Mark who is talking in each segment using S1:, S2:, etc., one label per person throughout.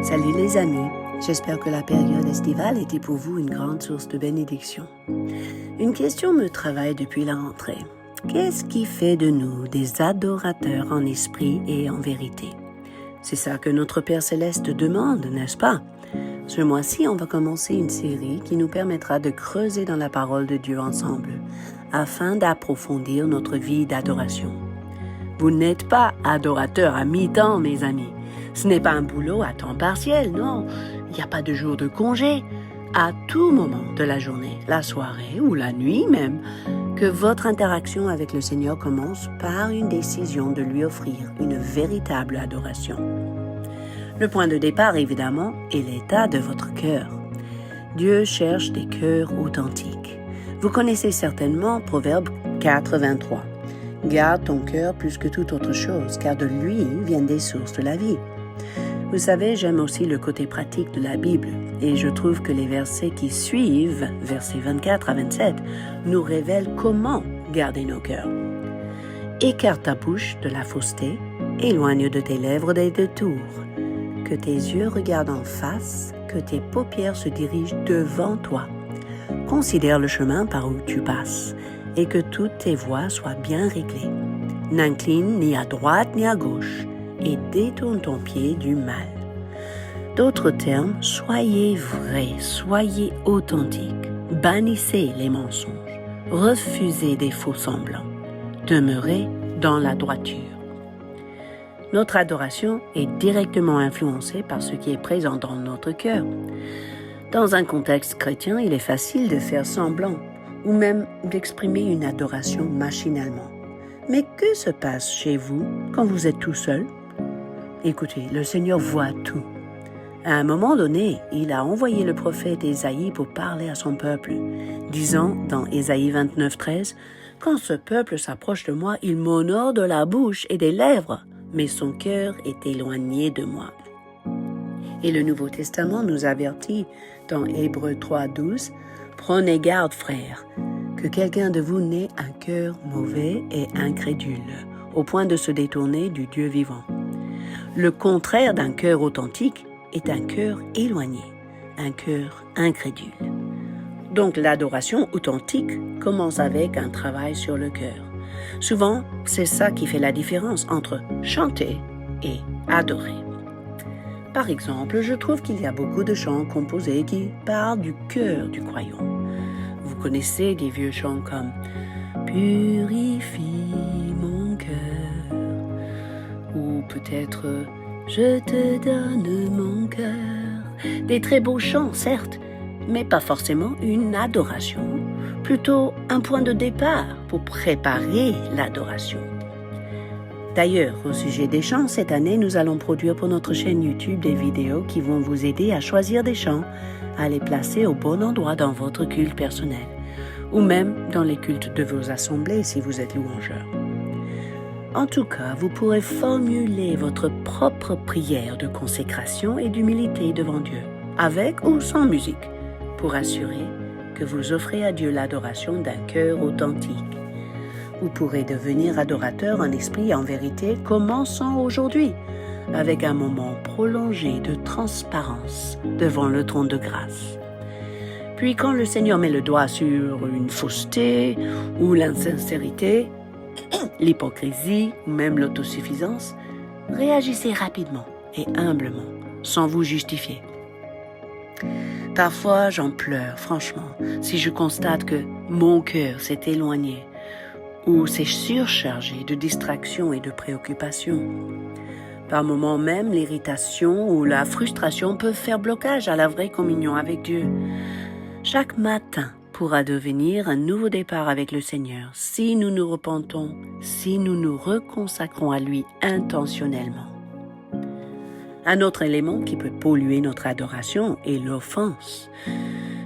S1: Salut les amis, j'espère que la période estivale était pour vous une grande source de bénédiction. Une question me travaille depuis la rentrée. Qu'est-ce qui fait de nous des adorateurs en esprit et en vérité? C'est ça que notre Père Céleste demande, n'est-ce pas? Ce mois-ci, on va commencer une série qui nous permettra de creuser dans la parole de Dieu ensemble, afin d'approfondir notre vie d'adoration. Vous n'êtes pas adorateur à mi-temps, mes amis. Ce n'est pas un boulot à temps partiel, non. Il n'y a pas de jour de congé. À tout moment de la journée, la soirée ou la nuit même, que votre interaction avec le Seigneur commence par une décision de lui offrir une véritable adoration. Le point de départ, évidemment, est l'état de votre cœur. Dieu cherche des cœurs authentiques. Vous connaissez certainement Proverbe 4:23. Garde ton cœur plus que toute autre chose, car de lui viennent des sources de la vie. Vous savez, j'aime aussi le côté pratique de la Bible, et je trouve que les versets qui suivent, versets 24 à 27, nous révèlent comment garder nos cœurs. Écarte ta bouche de la fausseté, éloigne de tes lèvres des détours. Que tes yeux regardent en face, que tes paupières se dirigent devant toi. Considère le chemin par où tu passes, et que toutes tes voies soient bien réglées. N'incline ni à droite ni à gauche, et détourne ton pied du mal. D'autres termes, soyez vrais, soyez authentiques, bannissez les mensonges, refusez des faux semblants, demeurez dans la droiture. Notre adoration est directement influencée par ce qui est présent dans notre cœur. Dans un contexte chrétien, il est facile de faire semblant, ou même d'exprimer une adoration machinalement. Mais que se passe chez vous quand vous êtes tout seul? Écoutez, le Seigneur voit tout. À un moment donné, il a envoyé le prophète Ésaïe pour parler à son peuple, disant dans Ésaïe 29:13, « Quand ce peuple s'approche de moi, il m'honore de la bouche et des lèvres, mais son cœur est éloigné de moi. » Et le Nouveau Testament nous avertit dans Hébreux 3:12, « Prenez garde, frères, que quelqu'un de vous n'ait un cœur mauvais et incrédule, au point de se détourner du Dieu vivant. » Le contraire d'un cœur authentique est un cœur éloigné, un cœur incrédule. Donc l'adoration authentique commence avec un travail sur le cœur. Souvent, c'est ça qui fait la différence entre chanter et adorer. Par exemple, je trouve qu'il y a beaucoup de chants composés qui parlent du cœur du croyant. Vous connaissez des vieux chants comme « Purifie mon cœur » ou peut-être « Je te donne mon cœur ». Des très beaux chants, certes, mais pas forcément une adoration, plutôt un point de départ pour préparer l'adoration. D'ailleurs, au sujet des chants, cette année, nous allons produire pour notre chaîne YouTube des vidéos qui vont vous aider à choisir des chants, à les placer au bon endroit dans votre culte personnel, ou même dans les cultes de vos assemblées si vous êtes louangeur. En tout cas, vous pourrez formuler votre propre prière de consécration et d'humilité devant Dieu, avec ou sans musique, pour assurer que vous offrez à Dieu l'adoration d'un cœur authentique. Vous pourrez devenir adorateur en esprit et en vérité, commençant aujourd'hui, avec un moment prolongé de transparence devant le trône de grâce. Puis quand le Seigneur met le doigt sur une fausseté ou l'insincérité, l'hypocrisie ou même l'autosuffisance, réagissez rapidement et humblement, sans vous justifier. Parfois, j'en pleure, franchement, si je constate que mon cœur s'est éloigné ou s'est surchargé de distractions et de préoccupations. Par moments même, l'irritation ou la frustration peuvent faire blocage à la vraie communion avec Dieu. Chaque matin pourra devenir un nouveau départ avec le Seigneur si nous nous repentons, si nous nous reconsacrons à lui intentionnellement. Un autre élément qui peut polluer notre adoration est l'offense.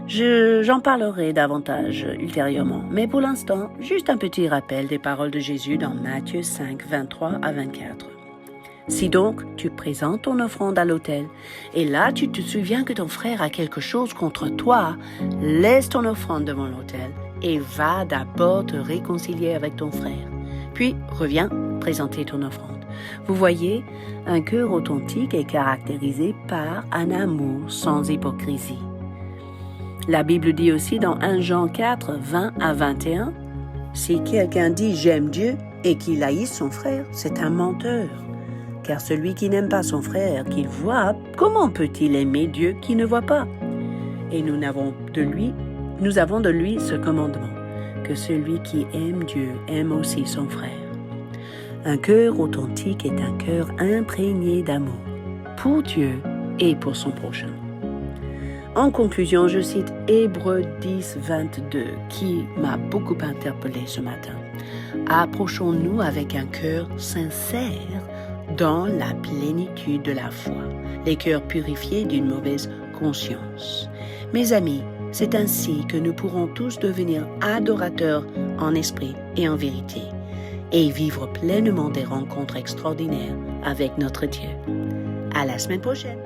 S1: J'en parlerai davantage ultérieurement, mais pour l'instant, juste un petit rappel des paroles de Jésus dans Matthieu 5, 23 à 24. Si donc tu présentes ton offrande à l'autel, et là tu te souviens que ton frère a quelque chose contre toi, laisse ton offrande devant l'autel et va d'abord te réconcilier avec ton frère. Puis reviens présenter ton offrande. Vous voyez, un cœur authentique est caractérisé par un amour sans hypocrisie. La Bible dit aussi dans 1 Jean 4, 20 à 21, « Si quelqu'un dit « j'aime Dieu » et qu'il haïsse son frère, c'est un menteur. Car celui qui n'aime pas son frère qu'il voit, comment peut-il aimer Dieu qui ne voit pas? Et nous avons de lui ce commandement, que celui qui aime Dieu aime aussi son frère. Un cœur authentique est un cœur imprégné d'amour, pour Dieu et pour son prochain. En conclusion, je cite Hébreux 10, 22, qui m'a beaucoup interpellé ce matin. Approchons-nous avec un cœur sincère dans la plénitude de la foi, les cœurs purifiés d'une mauvaise conscience. Mes amis, c'est ainsi que nous pourrons tous devenir adorateurs en esprit et en vérité, et vivre pleinement des rencontres extraordinaires avec notre Dieu. À la semaine prochaine!